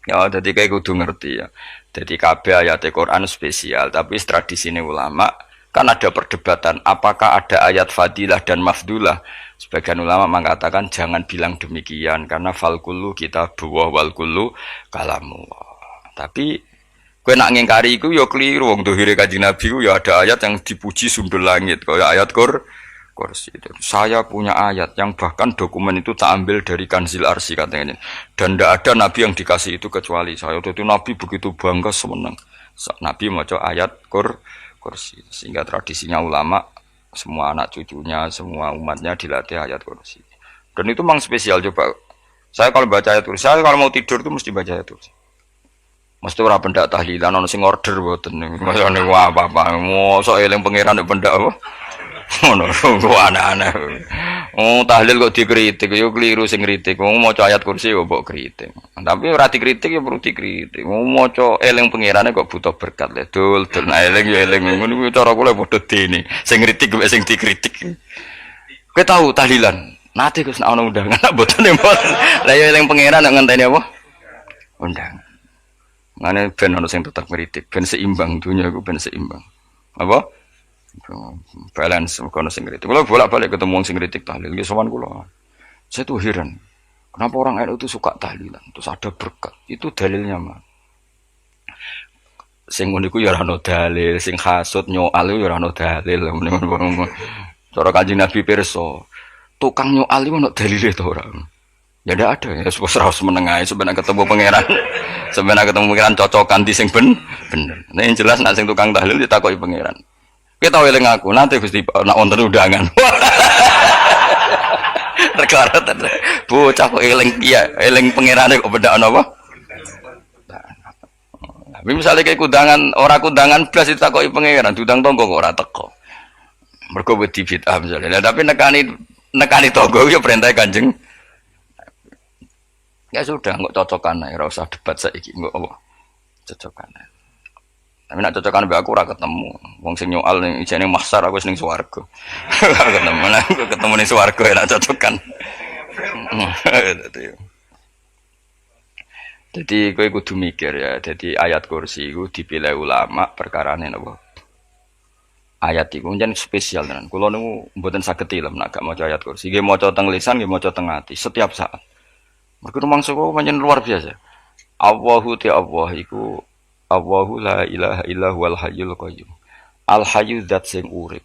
Ya, jadi kayak kudu ngerti ya. Jadi kabeh ayat Quran spesial, tapi tradisi ini ulama kan ada perdebatan apakah ada ayat fadilah dan mafdulah. Sebagian ulama mengatakan jangan bilang demikian karena fal kullu kitabullah wal kullu kalamullah. Tapi kowe nak ngingkari iku ya keliru wong dohire Kanjeng Nabi ku ya ada ayat yang dipuji sundul langit kaya ayat kursi itu. Saya punya ayat yang bahkan dokumen itu tak ambil dari Kanzil Arsy katanya. Dan tidak ada nabi yang dikasih itu kecuali saya. Waktu itu nabi begitu bangga semenang. Nabi maca ayat kursi. Sehingga tradisinya ulama semua anak cucunya, semua umatnya dilatih ayat kursi. Dan itu memang spesial coba. Saya kalau baca ayat kursi, saya kalau mau tidur itu mesti baca ayat kursi. Mesti ora pendak tahlilan ono sing order mboten. Masane apa-apa. Mosok eling pangeran nek pendak apa? Ngono, kok aneh-aneh. Oh, tahlil kok dikritik, yo keliru sing kritik. Wong maca ayat kursi kok mbok kritik. Tapi ora dikritik ya perlu dikritik. Wong maca eling pangerane kok butuh berkat le. Dul eling yo eling ngono kuwi cara kula padha dene. Sing kritik mek sing dikritik. Kowe tahu tahlilan? Nate Gus nek ana undangan mboten mboten. Lah yo eling pangeran nek ngenteni apa? Undangan. Ngene ben ana sing tetep ngritik, ben seimbang dunya iku ben seimbang. Apa? Balance kono sing kritik. Kalau bolak-balik ketemu wong sing kritik tahlil, nggih sowan kula. Saya tuh heran. Kenapa orang NU itu suka tahlilan? Terus ada berkat. Itu dalilnya mah. Sing ngono iku ya ora ono dalil, sing hasud nyoal ya ora ono dalil. Cara Kanjeng Nabi pirsa, tukang nyoal iku ono dalile to ora? Ya ndak ada ya, harus menengahi sebenarnya ketemu pangeran. Sebenarnya ketemu pangeran cocokan di sing bener. Nah yang jelas nak sing tukang tahlil ditakoki pangeran. Kita tahu eling aku, nanti Gusti nak wonten undangan. Rekara tenan. Bocah kok eling iya, eling pangerane kok beda napa? Tapi misalnya kayak kudangan, orang kudangan blas ditakoki pangeran, diundang tonggo kok ora teko. Mergo wedi bid'ah misalnya. Nah, tapi nekani tonggo ya perintah Kanjeng. Ya sudah, nggak cocokan ae, ora usah debat saiki, nggak apa. Cocokan ae. Tapi nak cocokan mbek aku ora ketemu. Wong sing nyoal ning ijene mahsar aku wis ning swarga. Ora ketemu lah, aku ketemu ning swarga ya nak cocokan. Jadi kowe kudu mikir ya. Jadi ayat kursi iku dipilih ulama perkarane napa? Ayat iku njen spesial tenan. Kula niku mboten saged tilem nek gak maca ayat kursi. Nggih maca teng lisan, nggih maca teng ati setiap saat. Mergo mangsa kok pancen luar biasa. Allahu ta Allah iku Allahu la ilaha illa huwal hayyul qayyum. Al hayyu zat sing urip.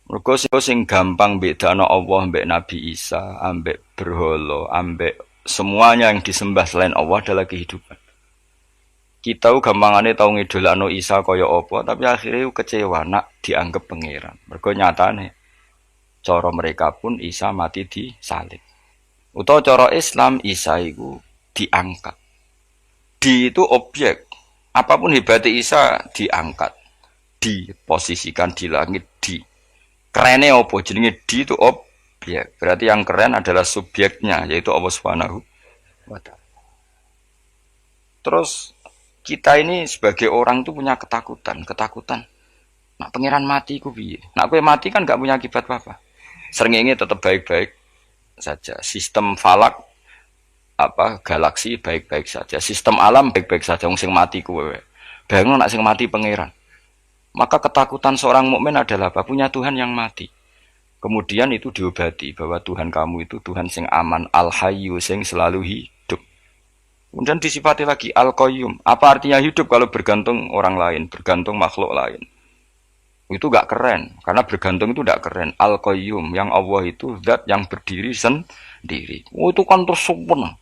Mergo sing gampang bedano Allah mbek Nabi Isa, ambek berhala, ambek semuanya yang disembah selain Allah adalah kehidupan. Kita gampangane tau ngidolakno Isa kaya apa, tapi akhirnya kecewa nak dianggap pangeran. Mergo nyatane cara mereka pun Isa mati disalib. Utawa cara Islam Isa iku diangkat. Di itu objek. Apapun hebatnya Isa diangkat, diposisikan di langit, di kerennya apa jenenge di itu objek. Berarti yang keren adalah subjeknya yaitu Allah Subhanahu wa taala. Terus kita ini sebagai orang itu punya ketakutan. Nak pangeran mati ku piye? Nak kowe mati kan gak punya akibat apa-apa. Srengenge tetap baik-baik saja. Sistem falak galaksi baik-baik saja, sistem alam baik-baik saja. Wong sing mati kuwe bayangno nak sing mati pangeran. Maka ketakutan seorang mukmin adalah apa? Punya Tuhan yang mati. Kemudian itu diobati bahwa Tuhan kamu itu Tuhan sing aman, al-hayyu sing selalu hidup. Kemudian disifati lagi al-qayyum. Apa artinya hidup kalau bergantung orang lain, bergantung makhluk lain? Itu gak keren, karena bergantung itu gak keren. Al-qayyum yang Allah itu zat yang berdiri sendiri. Oh itu kan terus sempurna.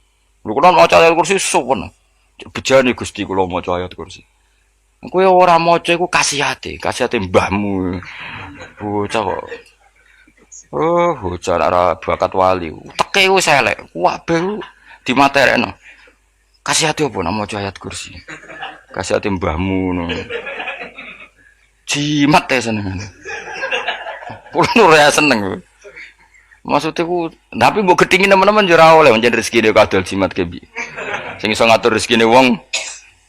Lho kula maca ayat kursi sopan. Bejane Gusti kula maca ayat kursi. Kowe ora maca iku kasihate mbahmu. Bocah kok. Oh, bocah ora bakat wali. Teke wis elek. Kabeh dimaterekno. Kasihate opo nek maca ayat kursi? Kasihate mbahmu ngono. Jimat ya seneng. Kula ora seneng. Maksudnya ku, tapi mbok gedhingi teman-teman ora oleh pancen rezekine kadol jimat kebi. Sing iso ngatur rezekine wong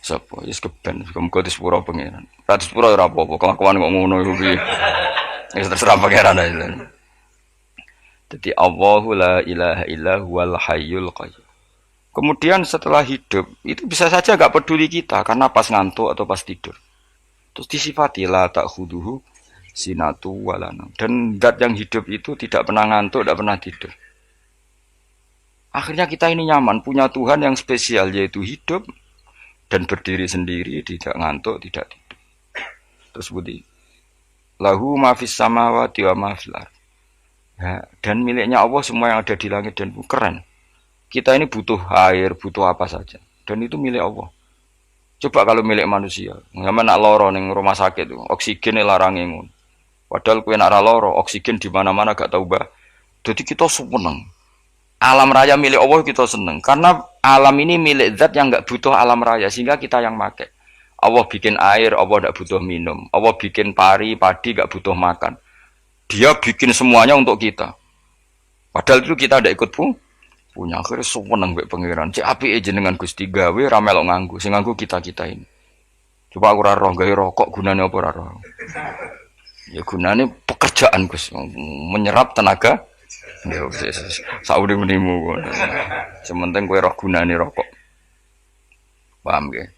sapa? Wis keben, muga disepuro pangeran. Ra disepuro ora apa-apa, kelakuan kok ngono iku piye. Wis terserah pangeran ae. Dadi Allahu la ilaha illa huwal hayyul qayyum. Kemudian setelah hidup itu bisa saja nggak peduli kita karena pas ngantuk atau pas tidur. Terus disifati la ta'khuduhu sinatu walana. Dan zat yang hidup itu tidak pernah ngantuk, tidak pernah tidur. Akhirnya kita ini nyaman punya Tuhan yang spesial yaitu hidup dan berdiri sendiri, tidak ngantuk, tidak tidur. Terus budi lahu ma fis samawati wa ma fil ardh. Ya, dan miliknya Allah semua yang ada di langit dan bumi. Keren. Kita ini butuh air, butuh apa saja. Dan itu milik Allah. Coba kalau milik manusia. Sama nak loro ning rumah sakit tuh, oksigen larang ngono. Padahal kowe nak loro, oksigen di mana-mana gak tahu, Mbak. Jadi kita seneng. Alam raya milik Allah kita seneng. Karena alam ini milik zat yang gak butuh alam raya sehingga kita yang make. Allah bikin air, Allah gak butuh minum. Allah bikin padi gak butuh makan. Dia bikin semuanya untuk kita. Padahal itu kita tidak ikut punya. Akhirnya seneng mbek pangeran. Cek apike jenengan Gusti gawe ra melok nganggo. Sing nganggo kita-kita ini. Coba aku ora roh gawe rokok gunane apa ora roh. Ya gunane pekerjaan Gus, menyerap tenaga. Ya wis saurip-uripmu. Sementing kowe roh gunane rokok. Paham nggih?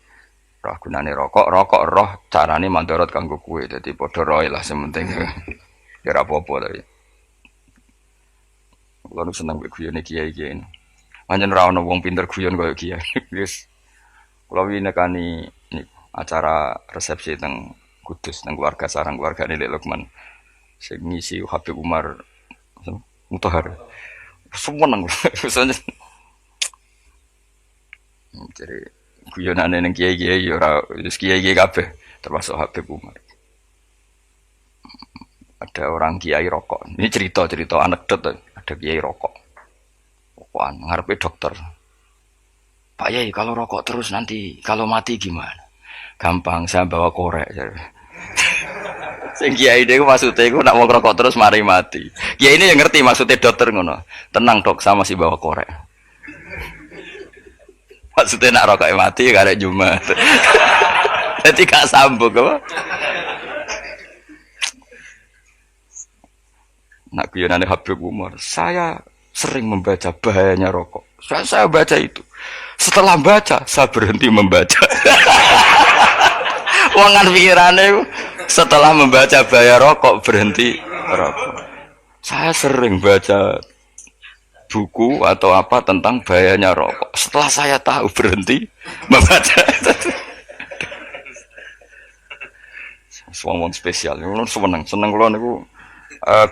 Roh gunane rokok, roh carane mandorot kanggo kowe. Dadi padha roe lah sementing. Ya ora apa-apa tapi. Kulo nu seneng mbek guyone kiai-kiai. Pancen ora ono wong pinter guyon kaya kiai. Wis. Kulo wingi nekani acara resepsi teng Kudus teng keluarga sarang keluargane Lek Lukman. Sing ngisi Habib Umar Mutahar. Seneng. Jadi guyonane ning kiai-kiai ya ora wis kiai-kiai kabeh termasuk Habib Umar. Ada orang kiai rokok. Ini cerita anekdot. Ada kiai rokok. Rokokan ngarepe dokter. Pak Yai, kalau rokok terus nanti kalau mati gimana? Gampang, saya bawa korek. Sing kiai niku maksudnya iku nak mau rokok terus mari mati. Kiai ini yang ngerti maksudnya dokter ngono. Tenang dok, sama si bawa korek. Maksudnya nak rokok mati karek Jumat. Jadi gak sambung apa? Nak guyonane Habib Umar, saya sering membaca bahayanya rokok. Saya baca itu. Setelah baca, saya berhenti membaca. Wangan pikirannya setelah membaca bahaya rokok berhenti rokok. Saya sering baca buku atau apa tentang bahayanya rokok. Setelah saya tahu berhenti membaca. Wong spesial, seneng kula niku.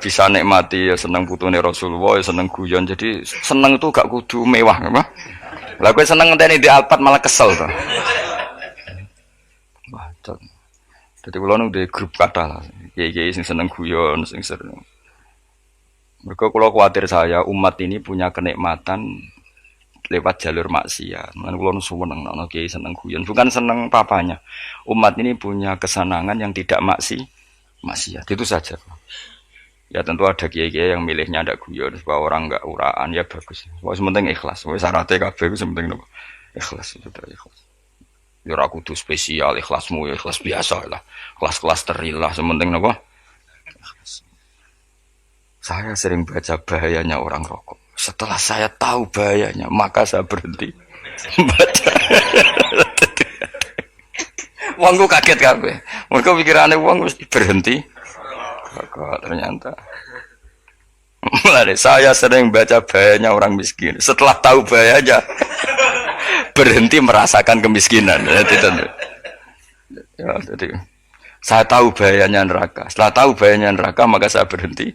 Bisa nikmati ya seneng putune Rasulullah ya seneng guyon jadi seneng itu gak kudu mewah apa lah kowe seneng ngenteni di Alphard malah kesel to wah jadi kula nang di grup kata lah kiai-kiai sing seneng guyon sing seru mergo kula kuwatir saya umat ini punya kenikmatan lewat jalur maksiat men kula nu seneng ana kiai seneng guyon bukan seneng papanya umat ini punya kesenangan yang tidak maksiat itu saja. Ya tentu ada kiai-kiai yang milihnya ada guyon supaya orang enggak uraan ya bagus. Wes penting ikhlas. Wes syaratnya kabeh iku penting nopo? Ikhlas itu ikhlas. Ya ora kudu spesial ikhlasmu ya ikhlas biasa lah. Kelas-kelas steril lah penting nopo? Ikhlas. Saya sering baca bahayanya orang rokok. Setelah saya tahu bahayanya, maka saya berhenti baca. Wong kaget kabeh. Mergo pikirane wong mesti berhenti. Kok ternyata saya sering baca bahayanya orang miskin setelah tahu bahayanya berhenti merasakan kemiskinan jadi saya tahu bahayanya neraka setelah tahu bahayanya neraka maka saya berhenti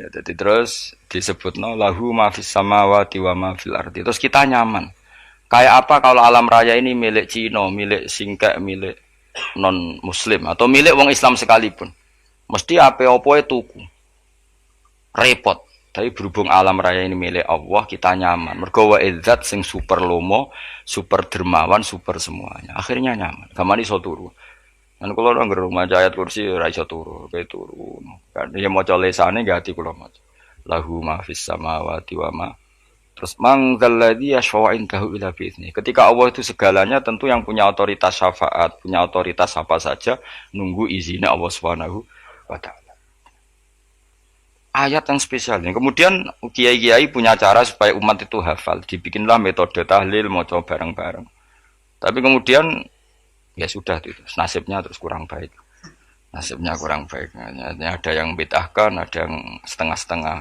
ya jadi terus disebut lahu ma fis samawati wa ma fil ardi terus kita nyaman. Kayak apa kalau alam raya ini milik Cina, milik Singkek, milik non-muslim atau milik wong Islam sekalipun. Mesti apa-apa tuku. Repot. Tapi berhubung alam raya ini milik Allah, kita nyaman. Mergo wa izzat sing super lomo, super dermawan, super semuanya. Akhirnya nyaman. Gamane iso turu. Kan kula nang rumah ayat kursi ora iso turu, kae turu. Kan ya maca lesane gak ati kula maca. Lahu ma fis samawati wa ma terus mangzalladzi yashfa'u indahu illa bi'izni. Ketika Allah itu segalanya tentu yang punya otoritas syafaat, punya otoritas apa saja nunggu izinnya Allah Subhanahu wa taala. ayat yang spesial. Kemudian kiai-kiai punya cara supaya umat itu hafal. Dibikinlah metode tahlil mau coba bareng-bareng. Tapi kemudian ya sudah itu nasibnya terus kurang baik. Nasibnya kurang baik. Ada yang bid'ahkan, ada yang setengah-setengah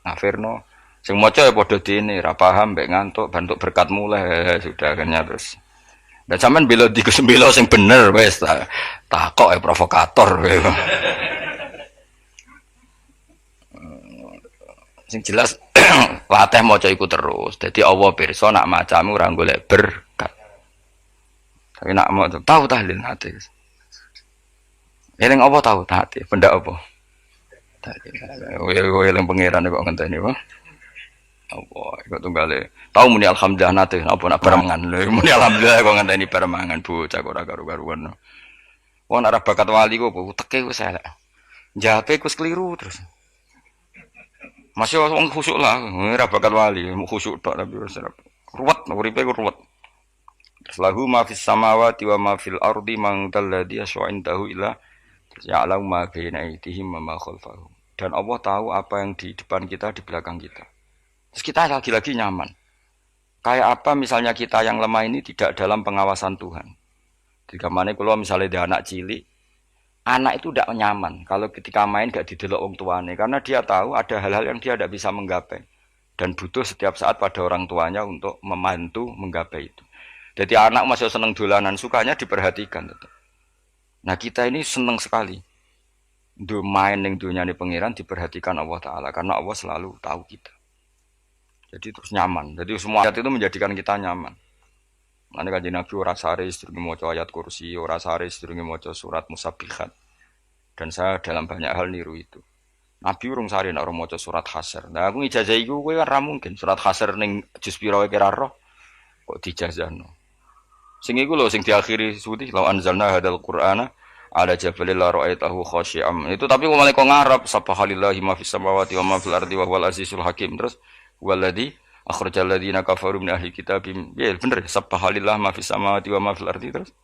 ngafirno. Sing maca ya padha dene, ra paham mbek ngantuk, bantuk berkat mulai sudah akhirnya terus. Dan sampean bela Gus bela sing bener wis takok provokator. Sing jelas latih maca iku terus. Dadi Allah pirsa nak macamu ora golek berkat. Tapi nak mau tahu tahlil hati. Eling apa tahu hati? Benda apa? Eling pangeran kok ngenteni apa? Apa iku tunggale. Tahu muni alhamdulillah nate apa nak beremangan. Muni alhamdulillah kok ngenteni beremangan bocah kok ora karo-karuan. Wong ora bakat wali kok teke wis elek. Jape wis keliru terus. Masih wong khusuk lah, ora bakat wali, khusuk tok tapi wis ruwet, uripe ruwet. Lahu ma fis samawati wa ma fil ardi man dalladhi yash'indahu illa ya'lamu ma baina aydihim wa ma khalfahum. Dan Allah tahu apa yang di depan kita, di belakang kita. Terus kita lagi-lagi nyaman. Kayak apa misalnya kita yang lemah ini tidak dalam pengawasan Tuhan. Jika mana kalau misalnya dia anak cilik, anak itu tidak nyaman kalau ketika main gak didelok wong tuane karena dia tahu ada hal-hal yang dia tidak bisa menggapai dan butuh setiap saat pada orang tuanya untuk membantu menggapai itu. Jadi anak masih seneng dolanan, sukanya diperhatikan tetap. Nah kita ini seneng sekali main ning dunyane pangeran diperhatikan Allah Ta'ala karena Allah selalu tahu kita. Jadi terus nyaman. Jadi semua ayat itu menjadikan kita nyaman. Nanti Kanjeng Nabi ora sare sedurunge maca ayat kursi, ora sare sedurunge maca surat Musabbihat. Dan saya dalam banyak hal niru itu. Nabi urung sare nek ora maca surat Hasyr. Nah aku ijazah iku kowe kan ra mungkin surat Hasyr ning juz pira wae kira roh kok dijazahno. Sing iku lho sing diakhiri suti la anzalna hadal qur'ana ala jabalil la ra'aitahu khashi'am. Itu tapi kok malah kok ngarep subhanallahi ma fis samawati wa ma fil ardi wa huwal azizul hakim. Terus waladzi akhrajal ladzina kafaru min ahli kitab. Ya bener subhanallah ma fis samawati wa ma fil ardi terus.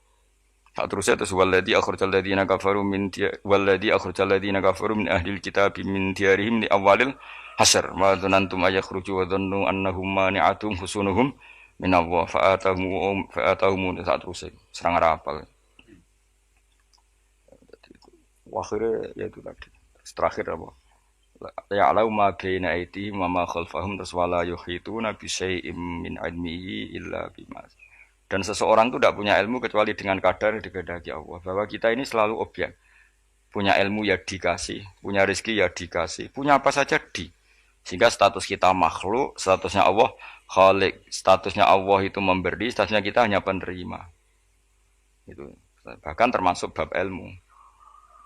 Terusnya terus waladzi akhrajal ladzina kafaru min waladzi akhrajal ladzina kafaru min ahli kitab min diyarihim li awalil hasr. Ma dzanantum ayakhruju wa dhannu annahum mani'atum husunuhum min Allah fa'atahum saat terus serang rapal. Akhirnya ya itu tadi. Terakhir apa? Ya'lamu ma baina aydihim wa ma khalfahum wala yuhituna bi syai'in min 'ilmihi illa bima. Dan seseorang itu tidak punya ilmu kecuali dengan kadar yang dikehendaki Allah. Bahwa kita ini selalu objek. Punya ilmu ya dikasih, punya rezeki ya dikasih, punya apa saja di. Sehingga status kita makhluk, statusnya Allah khalik, statusnya Allah itu memberi, statusnya kita hanya penerima. Itu bahkan termasuk bab ilmu.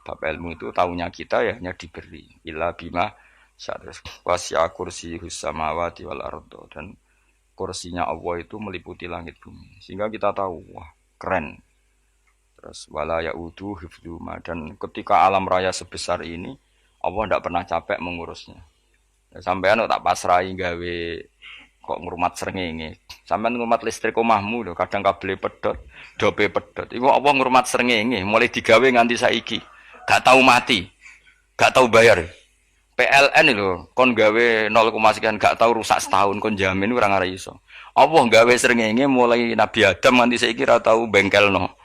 Bab ilmu itu taunya kita ya hanya diberi illa bima syarif wasya kursi samawati wal ardo, dan kursinya Allah itu meliputi langit bumi sehingga kita tahu wah keren. Terus wala yaudu hifdzuma, dan ketika alam raya sebesar ini Allah tidak pernah capek mengurusnya. Sampean tak pasrahi gawe kok ngrumat srengenge. Sampean ngrumat listrik omahmu lho, kadang kabel pedhot, dope pedhot. Iku Allah ngrumat srengenge mulai digawe nganti saiki. Gak tahu mati, gak tahu bayar. PLN itu kon gawe 0, sekian gak tahu rusak setahun kon jamin ora ngara iso. Allah gawe srengenge mulai Nabi Adam nganti saiki ora tahu bengkelno.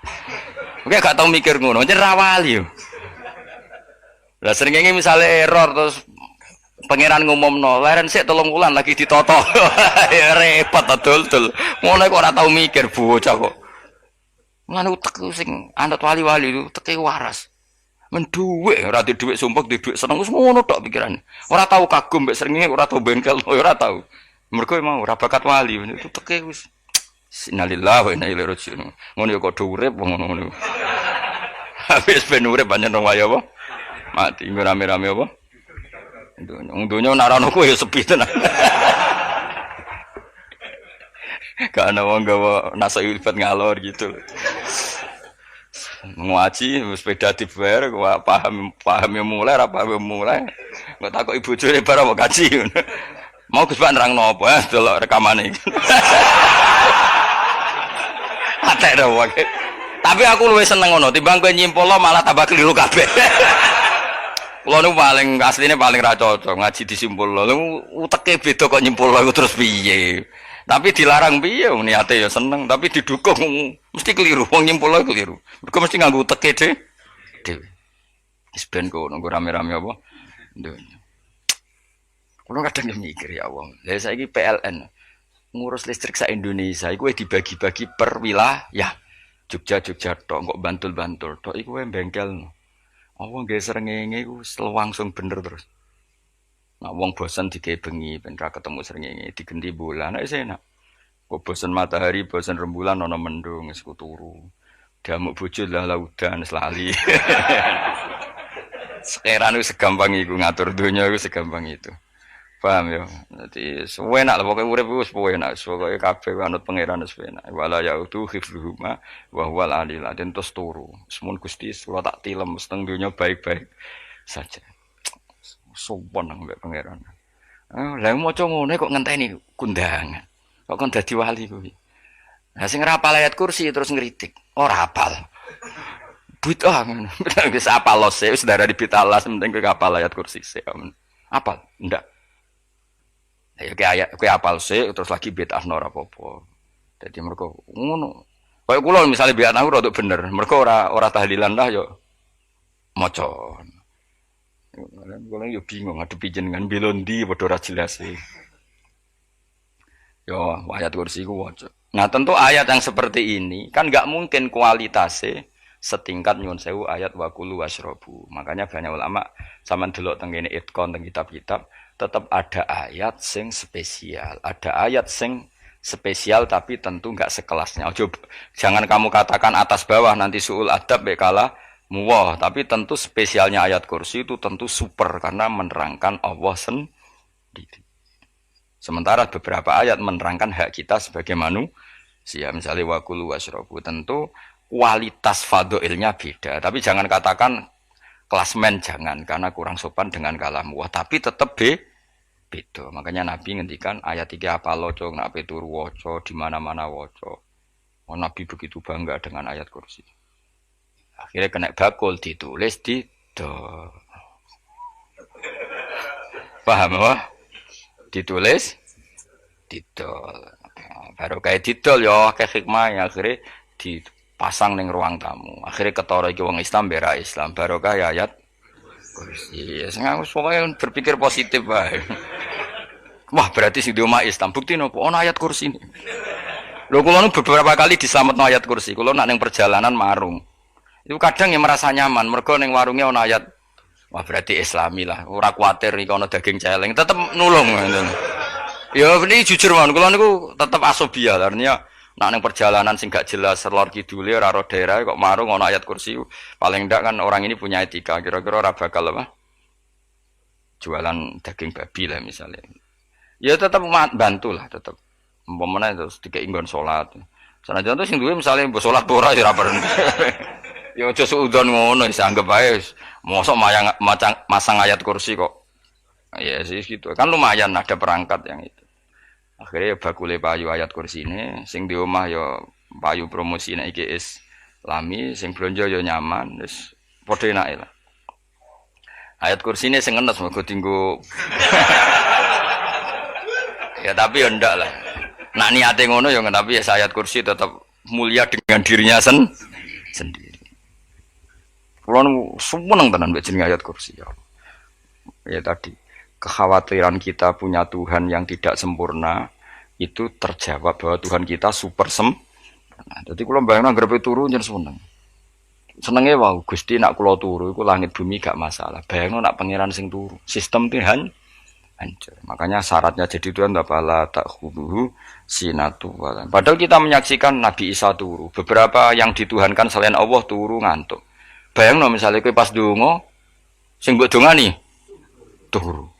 Oke gak tahu mikir ngono, jen rawali yo. Lah srengenge misale error terus pangeran ngumumno, leren sik 3 wulan lagi ditoto. Ya repot dul-dul. Ngono kok ora tahu mikir bocah kok. Lan utek sing anut wali-wali itu teke waras. Menduwe ora di dhuwit sumpek di dhuwit seneng wis ngono tok pikirane. Ora tau kagum mbek srengenge, ora tau bengkel, ora tau. Mergo mau ora bakat wali itu teke wis innalillahi wa inna ilaihi raji'un. Ngono ya kok do urip ngono. Habis ben urip pancen wong wae apa? Mati rame-rame apa? Dunya nak ana kowe ya sepi tenan. Gak ana wong gawa nasa ilfat ngalor gitu. Ngaji sepeda dibayar paham yang mulai apa yang mulai nggak takut ibu juri barang mau kaji mau Gus Pak nerang nopo ya delok rekamane ate ro wae tapi aku luwih seneng ngono timbang kowe nyimpul malah tambah keliru kabeh Kulo nu paling asline paling ra cocok ngaji disimpul lho. Uteke beda kok nyimpul lho terus piye. Tapi dilarang piye niate ya seneng, tapi didukung mesti keliru. Wong nyimpul lho keliru. Mergo mesti nganggo uteke dhewe. Wis ben kono rame-rame apa? Dunya. Kulo kadang mikir ya wong. Lah saiki PLN ngurus listrik sa Indonesia iku dibagi-bagi per wilayah. Jogja tok, kok Bantul tok iku wae bengkel. Wong nggih srengenge iku langsung bener terus. Nah wong bosen digawe bengi ben ra ketemu srengenge digenti bulan nek enak. Kok bosen matahari, bosen rembulan ana mendung wis turu. Damuk bojo lah laudan lali. Sekarang itu segampang iku ngatur donya iku segampang itu. Paham ya? Dadi enak lah pokoke urip wis enak, pokoke kabeh anut pangeran wis enak. Wala yautu khifruhuma wa huwal alil adin tos turu. Semun Gusti kula tak tilem seteng donya baik-baik saja. Sopan nang mbek pangeran. Lah maca ngene kok ngenteni kundangan. Kok kon dadi wali kuwi. Lah sing rapal ayat kursi terus ngritik. Ora hafal. Bid'ah ngono. Wis apal lose wis darani bitalas penting kowe hafal ayat kursi sik. Apal? Ndak. Ya kowe apal sik terus lagi bid'ah ora apa-apa. Dadi mergo ngono. Kaya kula misale biat aku rada bener, mergo ora tahlilan lah yo maca. Kula yo bingung ngadepi jenengan belondi padha ora jelas e. Yo ayat kursi ku waca. Nah, tentu ayat yang seperti ini kan enggak mungkin kualitasnya setingkat nyuwun sewu ayat wa kulu wasrobu. Makanya banyak ulama sampean delok teng kene itqon teng kitab-kitab tetap ada ayat sing spesial, ada ayat sing spesial tapi tentu enggak sekelasnya. Jangan kamu katakan atas bawah nanti suul adab bekala muwah, tapi tentu spesialnya ayat kursi itu tentu super karena menerangkan Allah sendiri. Sementara beberapa ayat menerangkan hak kita sebagai manusia, misalnya wa kulu wasrobu, tentu kualitas fadhilnya beda. Tapi jangan katakan klasmen, jangan, karena kurang sopan dengan kalam wah, tapi tetap beda. Makanya Nabi ngendikan ayat 3 apa loco, nak turu waca di mana-mana waca. Oh, Nabi begitu bangga dengan ayat kursi. Akhirnya kena bakul ditulis di paham wah? Ditulis didol. Baru kayak didol ya kayak hikmah ya akhirnya dipasang ning ruang tamu. Akhirnya ketara iki wong Islam bera Islam barokah ya ayat kursi. Ya sing aku pokoke berpikir positif wae. Wah, berarti sing di omah Islam bukti nopo ono ayat kursi ini. Lho kula nu beberapa kali diselametno ayat kursi. Kula nak ning perjalanan marung. Itu kadang yang merasa nyaman mergo ning warungnya ono ayat. Wah, berarti Islami lah. Ora kuwatir iki ono daging celeng, tetep nulung ngoten. Ya ini jujur man, kula niku tetep asobia artinya nak ning perjalanan sing gak jelas lor kidule ora ro daerah kok marung ana ayat kursi paling ndak kan orang ini punya etika kira-kira ora bakal apa jualan daging babi lah misalnya. Ya tetep bantu lah tetep. Umpamane terus dikek nggon salat. Sanajan to sing duwe misale mbok salat ora ya ora perlu. Ya aja suudon ngono wis anggap ae mosok masang ayat kursi kok. Ya sih gitu. Kan lumayan ada perangkat yang itu. Akhirnya bakule payu ayat kursi ini, sing di omah ya payu promosi nek iki Islami, sing blonjo ya nyaman, wis padha enake lah. Ayat kursi ini sing ngenes mergo dinggo. Ya tapi ya ndak lah. Nak niate ngono ya tapi ya ayat kursi tetap mulia dengan dirinya sendiri. Kulo seneng tenan mbek jenenge ayat kursi ya. Ya tadi kekhawatiran kita punya Tuhan yang tidak sempurna itu terjawab bahwa Tuhan kita super sempurna. Jadi kalau bayangin grepe turu njen seneng. Senenge wae Gusti nak kula turu iku langit bumi gak masalah. Bayangno nak pangeran sing turu, sistem Tuhan hancur. Makanya syaratnya jadi Tuhan bala takhuduhu sinatu wala. Padahal kita menyaksikan Nabi Isa turu. Beberapa yang dituhankan selain Allah turu ngantuk. Bayangno misalnya kowe pas donga sing mbok dongani turu.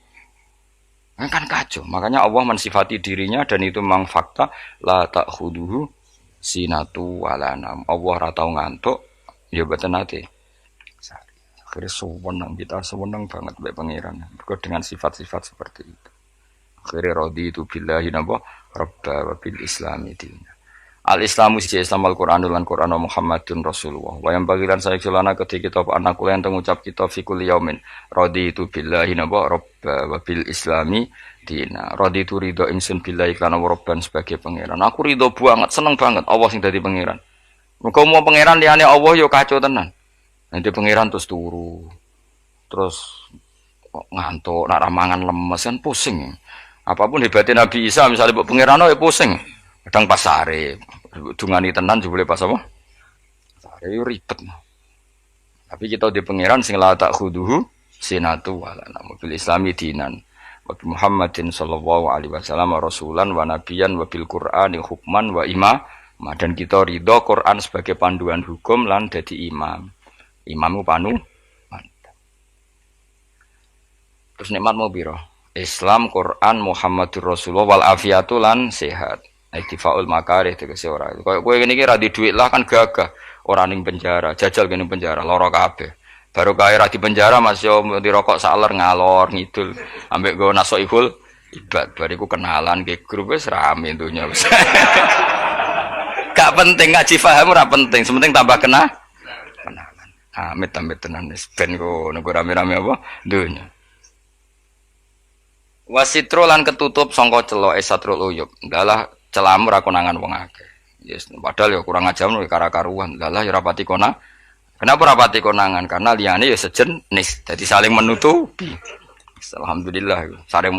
Kan kacau. Makanya Allah mensifati dirinya dan itu memang fakta la ta'khuduhu sinatu wala nam. Allah ora tau ngantuk, ya mboten nate. Akhirnya sewenang kita sewenang banget mbek pangeran. Mergo dengan sifat-sifat seperti itu. Akhirnya raditu billahi napa rabba wa bil islami dina. Al Islamu siji Islam Al Qur'anul lan Qur'an Muhammadun Rasulullah. Wa yang bagilan saya celana ketika kita anak kula yang ngucap kita fi kulli yaumin raditu billahi naba rabb wa bil islami dina. Raditu ridho ingsun billahi kana rabban sebagai pangeran. Aku ridho banget, seneng banget Allah sing dadi pangeran. Muga mau pangeran liyane Allah yo kacau tenan. Nanti pangeran terus turu. Terus ngantuk, nak ramangan lemes kan pusing. Apapun hebatnya Nabi Isa misalnya buat pangeran ya pusing. Kadang pas sare, dungani tenan juga pas apa? Sare ribet. Tapi kita di pangeran sing la tak khuduhu sinatu wala mobil islami dinan. Wa Muhammadin sallallahu alaihi wasallam rasulan wa nabiyan wa bil Qur'ani hukman wa imam. Dan kita ridho Quran sebagai panduan hukum lan dadi imam. Imamu panu. Terus nikmat mau biro? Islam, Quran, Muhammadur Rasulullah wal afiatu lan sehat. Iktifaul makarih tegese ora. Kaya kowe ngene iki ra di dhuwit lah kan gagah. Ora ning penjara, jajal kene penjara, lara kabeh. Baru kaya ra di penjara Mas yo dirokok saler ngalor ngidul. Ambek go nasoihul ibad. Bariku kenalan ke grup wis rame dunya wis. Gak penting ngaji paham ora penting, sementing tambah kenalan. Amit-amit tenan wis ben go nego rame-rame apa dunya. Wasitro lan ketutup sangka celok esatrul uyub. Dalah celamu ra konangan wong akeh. Yes, padahal ya kurang ajar lho kara-karuan. Dalah ya rapati konang. Kenapa rapati konangan? Karena liyane ya sejenis. Jadi saling menutupi. Alhamdulillah saling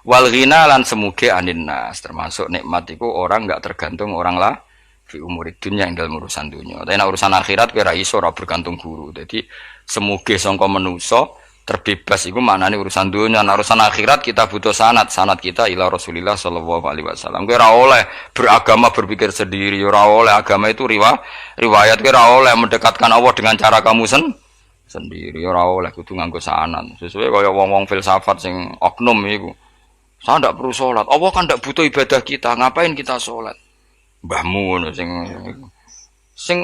wal ghina lan semuge anin nas. Termasuk nikmat iku orang enggak tergantung orang lah fi umurid dunya ing dalam urusan dunya. Tapi nek urusan akhirat kowe ra iso ora bergantung guru. Jadi semuge sangka manusa terbebas itu maknanya urusan dunia. Nah, urusan akhirat kita butuh sanad kita ila Rasulillah sallallahu alaihi wasallam. Kowe ora oleh beragama berpikir sendiri, ora oleh agama itu riwayat kowe ora oleh mendekatkan Allah dengan cara kamu sendiri, ora oleh kudu nganggo sanad. Sesuai kaya wong-wong filsafat sing oknum iku. Saya ndak perlu salat. Allah kan ndak butuh ibadah kita, ngapain kita salat? Mbahmu ngono sing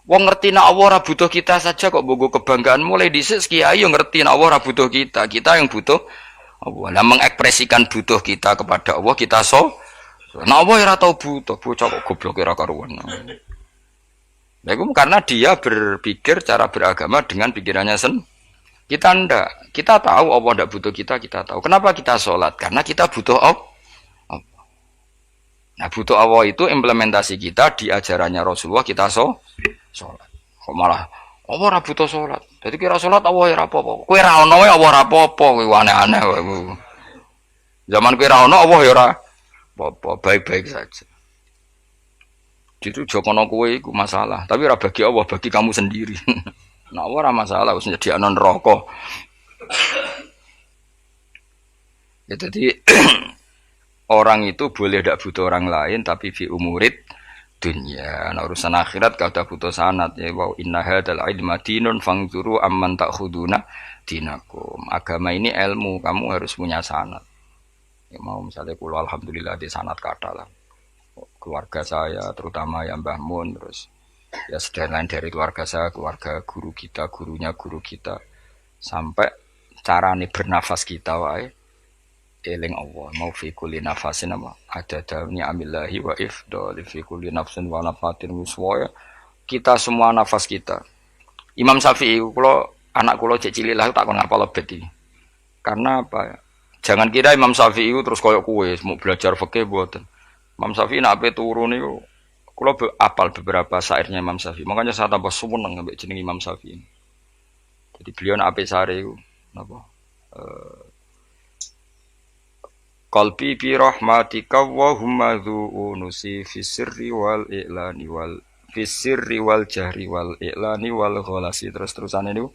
wong ngerti nek Allah ora butuh kita saja kok bogo kebanggaan mulai dhisik kiai yo ngerti nek Allah ora butuh kita yang butuh Allah. Lah mengekspresikan butuh kita kepada Allah kita nek Allah ora tau butuh bocah kok goblok ora karuan. Nah itu karena dia berpikir cara beragama dengan pikirannya kita ndak. Kita tahu Allah ndak butuh kita tahu. Kenapa kita sholat? Karena kita butuh Allah. Nah butuh Allah itu implementasi kita di ajarannya Rasulullah kita sholat. Kok malah Allah ora butuh salat. Dadi kira salat Allah ora apa-apa. Kowe ra ono wae Allah ora apa-apa, kowe aneh-aneh wae. Zaman kowe ra ono Allah ya ora apa-apa, baik-baik saja. Itu jokono kowe iku masalah, tapi ora bagi Allah, bagi kamu sendiri. Nah, Allah ora masalah wis nyediakno neraka. Ya jadi orang itu boleh tidak butuh orang lain tapi fi umurid dunia. Nah, urusan akhirat kau tak butuh sanad ya. Wow inna hadzal ilma dinun fangzuru amman ta'khuduna dinakum. Agama ini ilmu, kamu harus punya sanad. Ya mau misalnya kula alhamdulillah di sanad kata lah. Keluarga saya terutama yang Mbah Mun terus ya lain dari keluarga saya, keluarga guru kita, gurunya guru kita sampai carane bernafas kita wae eling Allah mau fi kulli nafasin apa ada dawni amillahi wa ifdal fi kulli nafsin wa nafatin wiswaya kita semua nafas kita. Imam Syafi'i kula anak kula cek cilik lah tak kon ngapal lebet iki. Karena apa? Jangan kira Imam Syafi'i terus koyo kowe mau belajar fikih mboten. Imam Syafi'i nek ape turu niku kula apal beberapa syairnya Imam Syafi'i. Makanya saya tambah seneng ambek jeneng Imam Syafi'i. Jadi beliau nek ape sare iku napa? Qalbi bi rahmatika wa humma dzu'unusi fi sirri wal i'lani wal fi sirri wal jahri wal i'lani wal ghalasi terus-terusan itu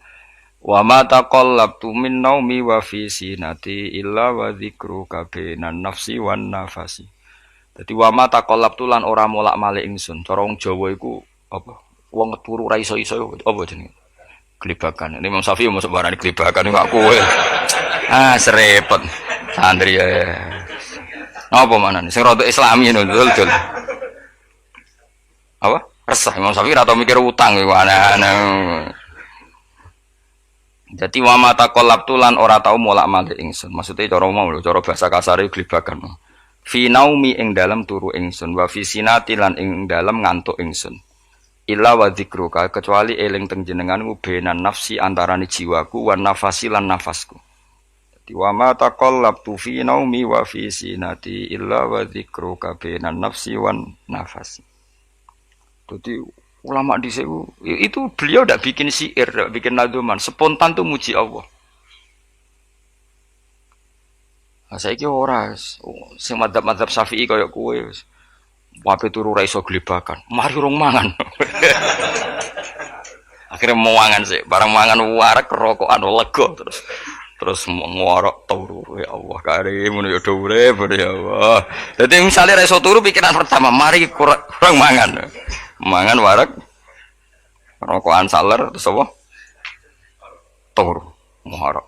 wa ma taqallabtu min naumi wa fi sinati illa wa dzikruka bainan nafsi wan nafasi. Dadi wa ma taqallabtu lan ora molak-malik ingsun. Cara wong Jawa iku apa? Wong turu ra iso-iso apa jenenge? Glebakan. Ini Imam Syafi'i mosok barani glebakan kok kowe. Serepet. Santri ya. Apa mana nih? Sing rada Islami ngono dul. Apa? Resah Imam Syafi'i atau mikir utang iku aneh-aneh. Jadi wa mata kolab tulan ora tau molak-malik ingsun. Maksudnya cara umum lho, cara bahasa kasar iku glebakan. fi naumi ing dalam turu ingsun wa fi sinati lan ing dalam ngantuk ingsun illa wa dzikruka kecuali eling teng jenenganmu benan nafsi antarane jiwaku wan nafasi lan nafasku dadi wa ma taqallabtu fi naumi wa fi sinati illa wa dzikruka benan nafsi wan nafasi. Jadi ulama di itu beliau tidak bikin syair, tidak bikin naduman, spontan tuh muji Allah. Nah, saya kira orang, sing madzhab Syafi'i kayak kue, wape turu ra iso glebakan, mari rong mangan. Akhirnya mau mangan sih, barang mangan warak rokokan lega terus ngorok turu ya Allah karim ngono ya urip ya Allah. Dadi misale ra iso turu pikiran pertama, mari kurang mangan. Mangan warak rokokan saler terus apa? Turu ngorok.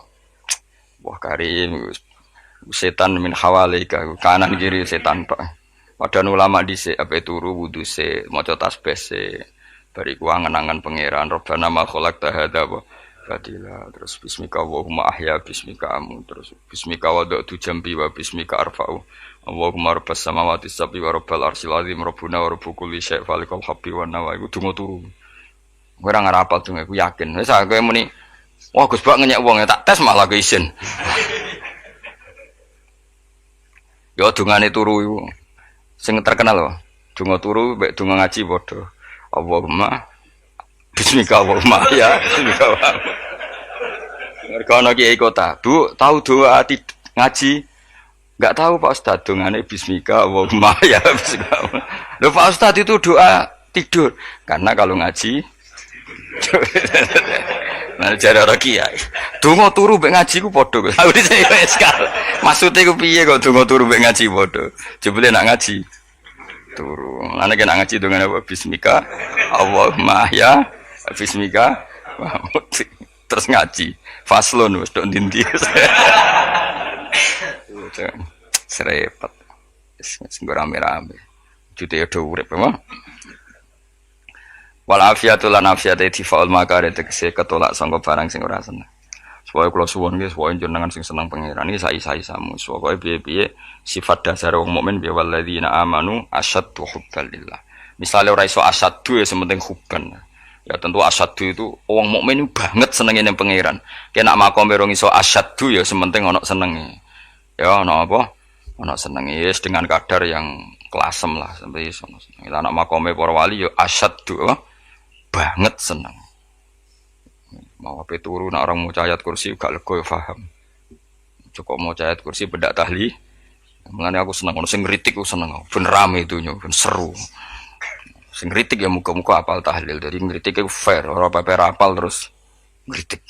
Wah karim setan min hawalika kanan kiri setan tok. Padahal ulama dhisik ape turu wudu se maca tasbih se bariku angen-angen pangeran Rabbana ma khalaqta hadza fadila terus bismika Allahumma ahya bismika amu terus bismika wada'tu jambi wa bismika arfa'u Allahumma rabbas samawati sab'i wa rabbal arsyil azim rabbuna wa rabbu kulli syai' falikal habbi wa nawa iku donga turu ora ngarapal donga aku yakin wis aku muni wah Gus Bak ngenyek wong tak tes malah ke isin yo dongane turu iku sing terkenal lho donga turu mek donga ngaji padha Allahumma bismika Allahumma ya bismika mereka ana kiai kota Bu tahu doa ngaji enggak tahu Pak Ustaz dongane bismika Allahumma ya bismika lho Pak Ustaz itu doa tidur karena kalau ngaji nah jare ora kiai donga turu mek ngaji ku padha aku dise wis maksude ku piye kok donga turu mek ngaji padha jebule nak ngaji turu ana kena ngaji dongane apa bismika Allahumma ya bismika terus ngaji faslon wis tok ndi-ndi serepet sing rame-rame jute yo urip apa wal afiatu lan afiate difaul makare tegese ketolak sangka barang sing ora seneng supaya kula suwun nggih supaya jenengan sing seneng pangeran iki sai-saisamu supaya piye-piye sifat dasar wong mukmin bi walladzina amanu asyaddu hubbalillah misale ora iso asyaddu ya sementing hubban ya tentu asyaddu itu wong mukmin banget senenge ning pangeran kena makome rong iso asyaddu ya sementing ana senenge ya ana apa ana senenge wis dengan kadar yang klasem lah sampai iso seneng lan anak makome para wali ya asyaddu banget seneng mau ape turu nek orang maca ayat kursi gak lega ya paham cukup maca ayat kursi bedak tahli mulane aku seneng ono sing ngritik aku seneng ben rame itunya ben seru sing ngritik ya muga-muga apal tahlil dari ngritik itu fair ora apa-apa apal terus ngritik